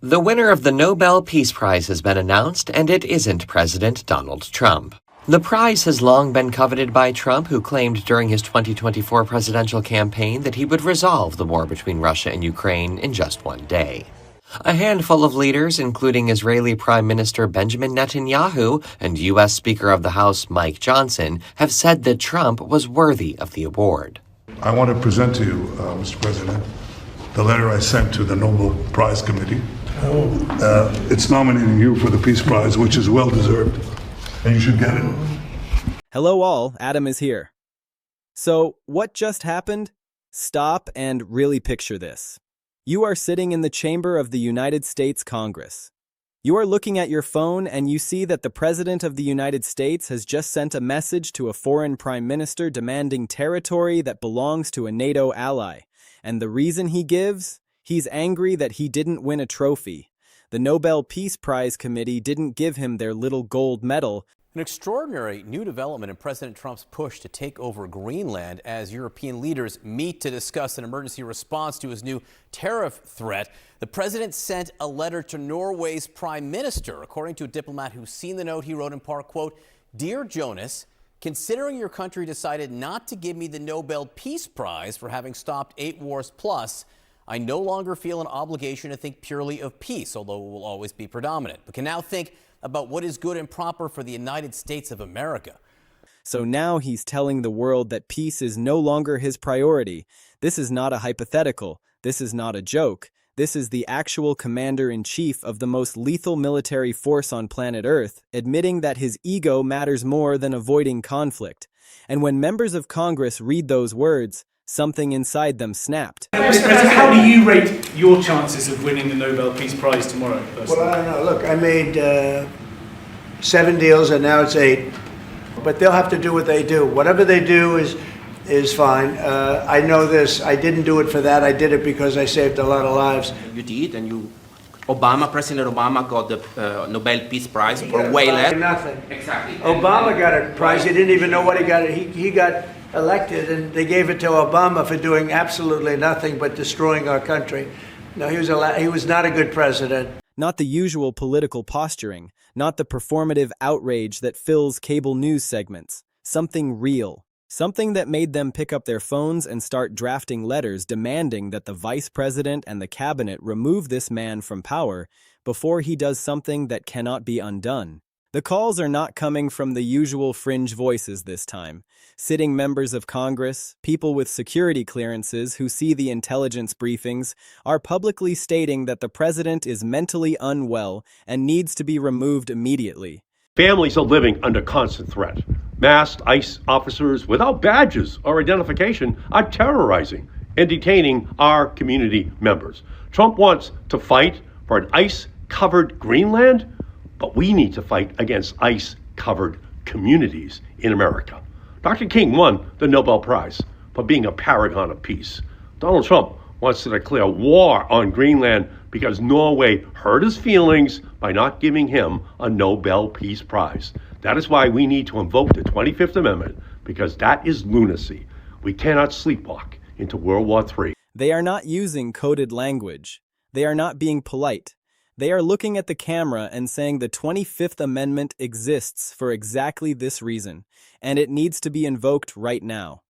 The winner of the Nobel Peace Prize has been announced, and it isn't President Donald Trump. The prize has long been coveted by Trump, who claimed during his 2024 presidential campaign that he would resolve the war between Russia and Ukraine in just one day. A handful of leaders, including Israeli Prime Minister Benjamin Netanyahu and U.S. Speaker of the House Mike Johnson, have said that Trump was worthy of the award. I want to present to you, Mr. President, the letter I sent to the Nobel Prize Committee. It's nominating you for the Peace Prize, which is well-deserved, and you should get it. Hello all, Adam is here. So, what just happened? Stop and really picture this. You are sitting in the chamber of the United States Congress. You are looking at your phone and you see that the President of the United States has just sent a message to a foreign prime minister demanding territory that belongs to a NATO ally. And the reason he gives? He's angry that he didn't win a trophy. The Nobel Peace Prize committee didn't give him their little gold medal. An extraordinary new development in President Trump's push to take over Greenland as European leaders meet to discuss an emergency response to his new tariff threat. The president sent a letter to Norway's prime minister. According to a diplomat who's seen the note, he wrote in part, quote, "Dear Jonas, considering your country decided not to give me the Nobel Peace Prize for having stopped 8 wars plus, I no longer feel an obligation to think purely of peace, although it will always be predominant, but can now think about what is good and proper for the United States of America." So now he's telling the world that peace is no longer his priority. This is not a hypothetical. This is not a joke. This is the actual commander-in-chief of the most lethal military force on planet Earth, admitting that his ego matters more than avoiding conflict. And when members of Congress read those words, something inside them snapped. Mr. President, how do you rate your chances of winning the Nobel Peace Prize tomorrow, personally? Well, I don't know. Look, I made 7 deals and now it's 8. But they'll have to do what they do. Whatever they do is fine. I know this. I didn't do it for that. I did it because I saved a lot of lives. You did, and President Obama got the Nobel Peace Prize for way less. Nothing. Exactly. Obama got a prize. He didn't even know what he got. He got elected, and they gave it to Obama for doing absolutely nothing but destroying our country. No, he was not a good president. Not the usual political posturing, not the performative outrage that fills cable news segments. Something real. Something that made them pick up their phones and start drafting letters demanding that the vice president and the cabinet remove this man from power before he does something that cannot be undone. The calls are not coming from the usual fringe voices this time. Sitting members of Congress, people with security clearances who see the intelligence briefings, are publicly stating that the president is mentally unwell and needs to be removed immediately. Families are living under constant threat. Masked ICE officers without badges or identification are terrorizing and detaining our community members. Trump wants to fight for an ICE-covered Greenland, but we need to fight against ICE-covered communities in America. Dr. King won the Nobel Prize for being a paragon of peace. Donald Trump wants to declare war on Greenland because Norway hurt his feelings by not giving him a Nobel Peace Prize. That is why we need to invoke the 25th Amendment, because that is lunacy. We cannot sleepwalk into World War III. They are not using coded language. They are not being polite. They are looking at the camera and saying the 25th Amendment exists for exactly this reason, and it needs to be invoked right now.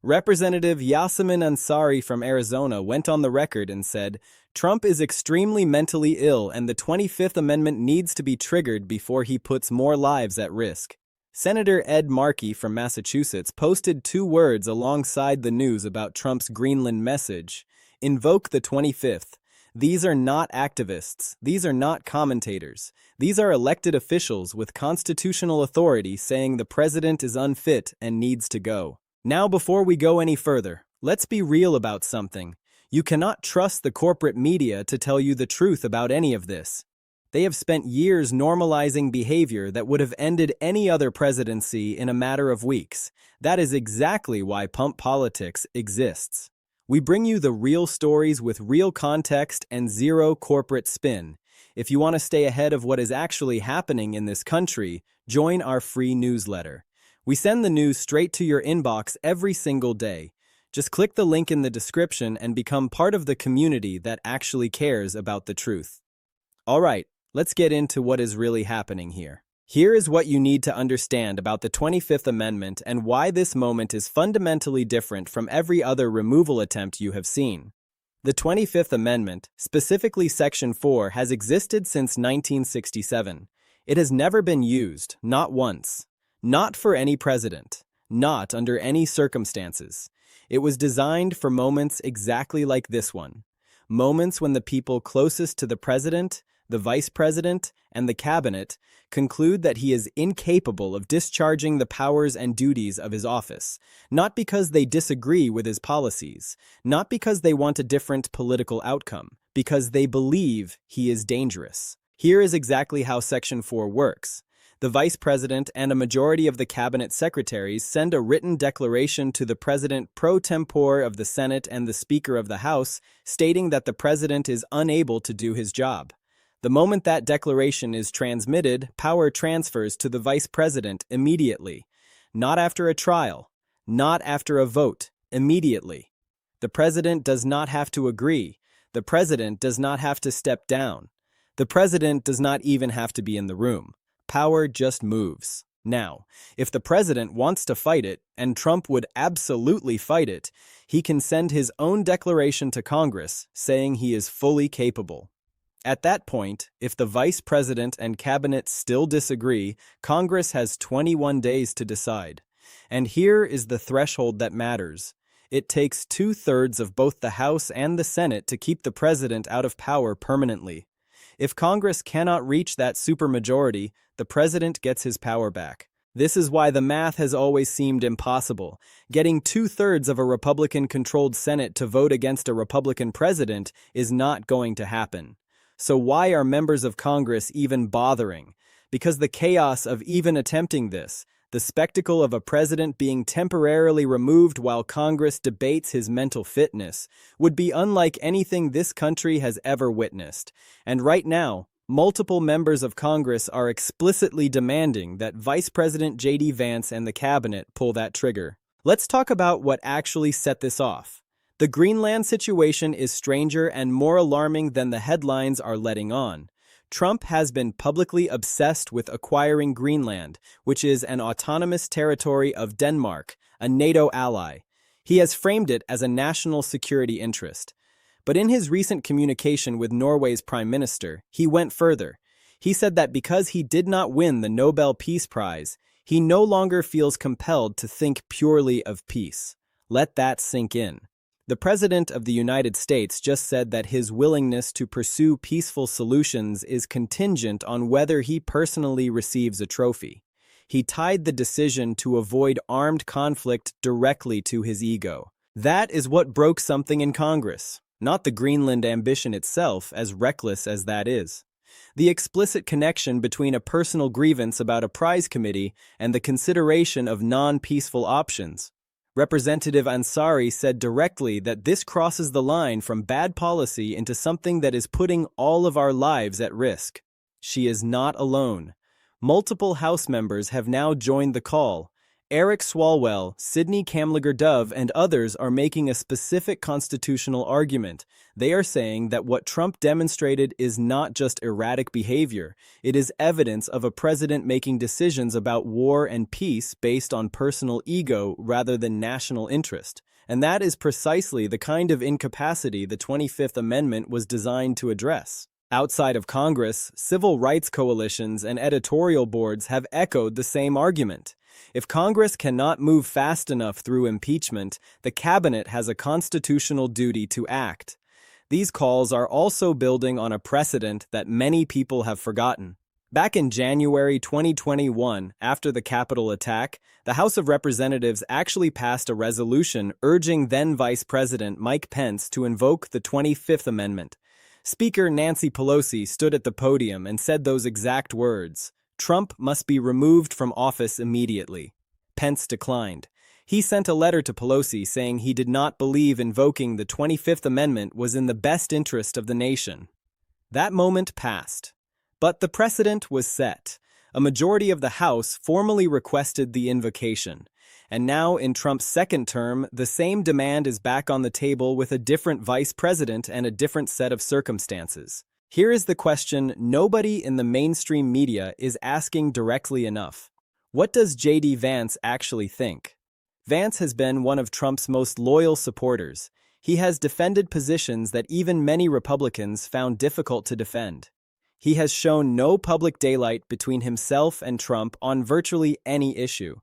Representative Yassamin Ansari from Arizona went on the record and said, "Trump is extremely mentally ill and the 25th Amendment needs to be triggered before he puts more lives at risk." Senator Ed Markey from Massachusetts posted 2 words alongside the news about Trump's Greenland message: "Invoke the 25th. These are not activists. These are not commentators. These are elected officials with constitutional authority saying the president is unfit and needs to go." Now, before we go any further, let's be real about something. You cannot trust the corporate media to tell you the truth about any of this. They have spent years normalizing behavior that would have ended any other presidency in a matter of weeks. That is exactly why pump politics exists. We bring you the real stories with real context and zero corporate spin. If you want to stay ahead of what is actually happening in this country, join our free newsletter. We send the news straight to your inbox every single day. Just click the link in the description and become part of the community that actually cares about the truth. All right, let's get into what is really happening here. Here is what you need to understand about the 25th Amendment and why this moment is fundamentally different from every other removal attempt you have seen. The 25th Amendment, specifically Section 4, has existed since 1967. It has never been used, not once. Not for any president. Not under any circumstances. It was designed for moments exactly like this one. Moments when the people closest to the president, the vice president, and the cabinet conclude that he is incapable of discharging the powers and duties of his office, not because they disagree with his policies, not because they want a different political outcome, because they believe he is dangerous. Here is exactly how Section 4 works. The vice president and a majority of the cabinet secretaries send a written declaration to the president pro tempore of the Senate and the Speaker of the House, stating that the president is unable to do his job. The moment that declaration is transmitted, power transfers to the vice president immediately. Not after a trial, not after a vote, immediately. The president does not have to agree. The president does not have to step down. The president does not even have to be in the room. Power just moves. Now, if the president wants to fight it, and Trump would absolutely fight it, he can send his own declaration to Congress saying he is fully capable. At that point, if the vice president and cabinet still disagree, Congress has 21 days to decide. And here is the threshold that matters. It takes 2/3 of both the House and the Senate to keep the president out of power permanently. If Congress cannot reach that supermajority, the president gets his power back. This is why the math has always seemed impossible. Getting 2/3 of a Republican-controlled Senate to vote against a Republican president is not going to happen. So why are members of Congress even bothering? Because the chaos of even attempting this, the spectacle of a president being temporarily removed while Congress debates his mental fitness, would be unlike anything this country has ever witnessed. And right now, multiple members of Congress are explicitly demanding that Vice President JD Vance and the cabinet pull that trigger. Let's talk about what actually set this off. The Greenland situation is stranger and more alarming than the headlines are letting on. Trump has been publicly obsessed with acquiring Greenland, which is an autonomous territory of Denmark, a NATO ally. He has framed it as a national security interest. But in his recent communication with Norway's Prime Minister, he went further. He said that because he did not win the Nobel Peace Prize, he no longer feels compelled to think purely of peace. Let that sink in. The President of the United States just said that his willingness to pursue peaceful solutions is contingent on whether he personally receives a trophy. He tied the decision to avoid armed conflict directly to his ego. That is what broke something in Congress, not the Greenland ambition itself, as reckless as that is. The explicit connection between a personal grievance about a prize committee and the consideration of non-peaceful options. Representative Ansari said directly that this crosses the line from bad policy into something that is putting all of our lives at risk. She is not alone. Multiple House members have now joined the call. Eric Swalwell, Sidney Kamlager-Dove, and others are making a specific constitutional argument. They are saying that what Trump demonstrated is not just erratic behavior. It is evidence of a president making decisions about war and peace based on personal ego rather than national interest. And that is precisely the kind of incapacity the 25th Amendment was designed to address. Outside of Congress, civil rights coalitions and editorial boards have echoed the same argument. If Congress cannot move fast enough through impeachment, the cabinet has a constitutional duty to act. These calls are also building on a precedent that many people have forgotten. Back in January 2021, after the Capitol attack, the House of Representatives actually passed a resolution urging then Vice President Mike Pence to invoke the 25th Amendment. Speaker Nancy Pelosi stood at the podium and said those exact words. Trump must be removed from office immediately. Pence declined. He sent a letter to Pelosi saying he did not believe invoking the 25th Amendment was in the best interest of the nation. That moment passed. But the precedent was set. A majority of the House formally requested the invocation. And now, in Trump's second term, the same demand is back on the table with a different vice president and a different set of circumstances. Here is the question nobody in the mainstream media is asking directly enough. What does JD Vance actually think? Vance has been one of Trump's most loyal supporters. He has defended positions that even many Republicans found difficult to defend. He has shown no public daylight between himself and Trump on virtually any issue.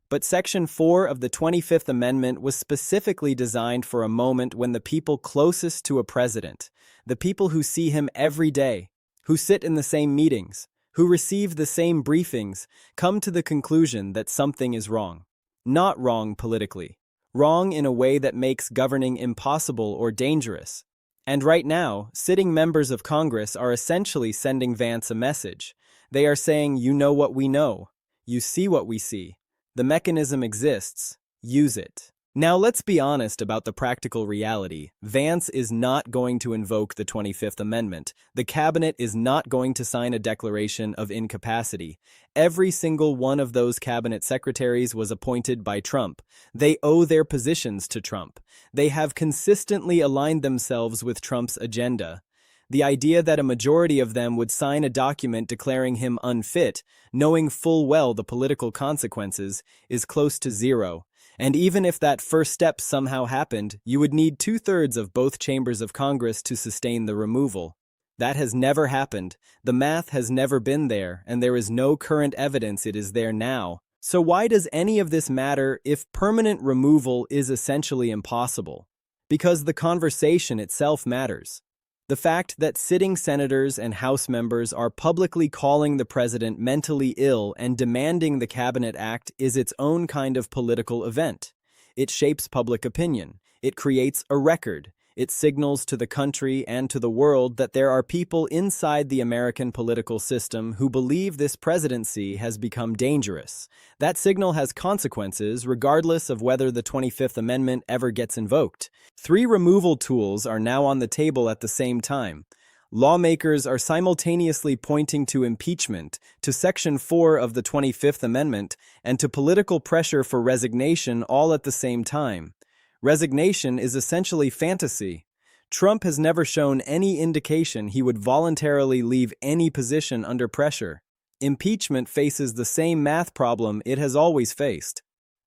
But Section 4 of the 25th Amendment was specifically designed for a moment when the people closest to a president, the people who see him every day, who sit in the same meetings, who receive the same briefings, come to the conclusion that something is wrong. Not wrong politically. Wrong in a way that makes governing impossible or dangerous. And right now, sitting members of Congress are essentially sending Vance a message. They are saying, you know what we know. You see what we see. The mechanism exists. Use it. Now let's be honest about the practical reality. Vance is not going to invoke the 25th Amendment. The cabinet is not going to sign a declaration of incapacity. Every single one of those cabinet secretaries was appointed by Trump. They owe their positions to Trump. They have consistently aligned themselves with Trump's agenda. The idea that a majority of them would sign a document declaring him unfit, knowing full well the political consequences, is close to zero. And even if that first step somehow happened, you would need 2/3 of both chambers of Congress to sustain the removal. That has never happened. The math has never been there, and there is no current evidence it is there now. So why does any of this matter if permanent removal is essentially impossible? Because the conversation itself matters. The fact that sitting senators and House members are publicly calling the president mentally ill and demanding the cabinet act is its own kind of political event. It shapes public opinion. It creates a record. It signals to the country and to the world that there are people inside the American political system who believe this presidency has become dangerous. That signal has consequences regardless of whether the 25th Amendment ever gets invoked. 3 removal tools are now on the table at the same time. Lawmakers are simultaneously pointing to impeachment, to Section 4 of the 25th Amendment, and to political pressure for resignation all at the same time. Resignation is essentially fantasy. Trump has never shown any indication he would voluntarily leave any position under pressure. Impeachment faces the same math problem it has always faced.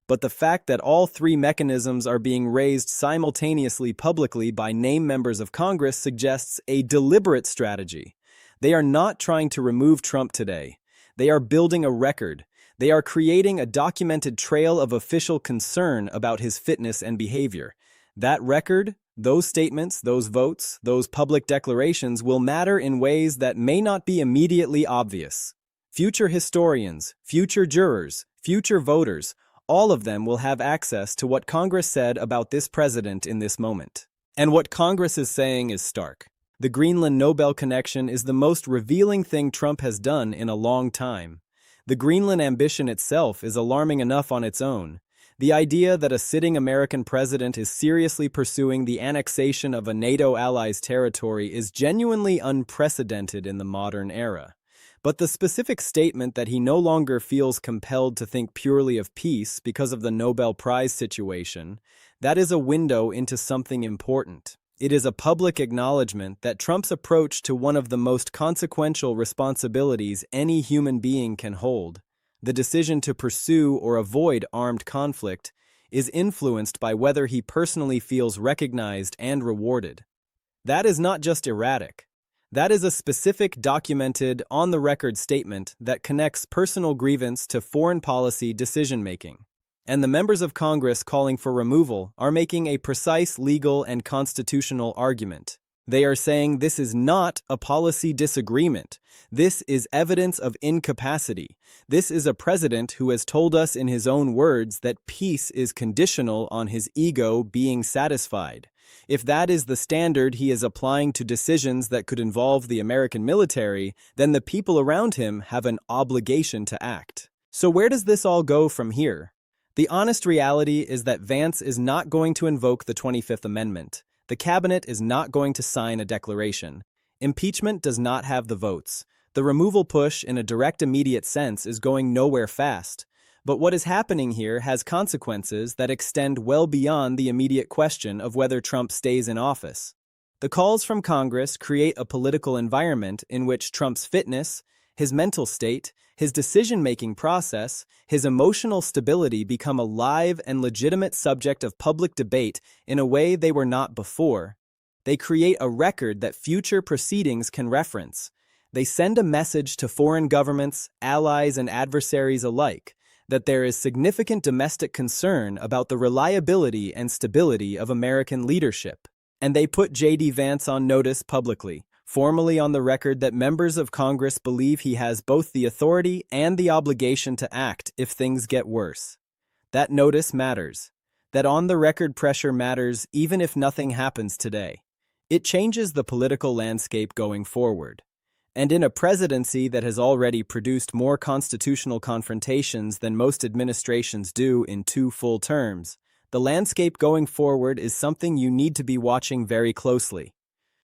But the fact that all 3 mechanisms are being raised simultaneously publicly by named members of Congress suggests a deliberate strategy. They are not trying to remove Trump today. They are building a record. They are creating a documented trail of official concern about his fitness and behavior. That record, those statements, those votes, those public declarations will matter in ways that may not be immediately obvious. Future historians, future jurors, future voters, all of them will have access to what Congress said about this president in this moment. And what Congress is saying is stark. The Greenland Nobel connection is the most revealing thing Trump has done in a long time. The Greenland ambition itself is alarming enough on its own. The idea that a sitting American president is seriously pursuing the annexation of a NATO ally's territory is genuinely unprecedented in the modern era. But the specific statement that he no longer feels compelled to think purely of peace because of the Nobel Prize situation, that is a window into something important. It is a public acknowledgement that Trump's approach to one of the most consequential responsibilities any human being can hold, the decision to pursue or avoid armed conflict, is influenced by whether he personally feels recognized and rewarded. That is not just erratic. That is a specific, documented, on-the-record statement that connects personal grievance to foreign policy decision-making. And the members of Congress calling for removal are making a precise legal and constitutional argument. They are saying this is not a policy disagreement. This is evidence of incapacity. This is a president who has told us in his own words that peace is conditional on his ego being satisfied. If that is the standard he is applying to decisions that could involve the American military, then the people around him have an obligation to act. So where does this all go from here? The honest reality is that Vance is not going to invoke the 25th Amendment. The cabinet is not going to sign a declaration. Impeachment does not have the votes. The removal push in a direct immediate sense is going nowhere fast. But what is happening here has consequences that extend well beyond the immediate question of whether Trump stays in office. The calls from Congress create a political environment in which Trump's fitness, his mental state, his decision-making process, his emotional stability become a live and legitimate subject of public debate in a way they were not before. They create a record that future proceedings can reference. They send a message to foreign governments, allies, and adversaries alike that there is significant domestic concern about the reliability and stability of American leadership. And they put JD Vance on notice publicly, formally on the record that members of Congress believe he has both the authority and the obligation to act if things get worse. That notice matters. That on-the-record pressure matters even if nothing happens today. It changes the political landscape going forward. And in a presidency that has already produced more constitutional confrontations than most administrations do in 2 full terms, the landscape going forward is something you need to be watching very closely.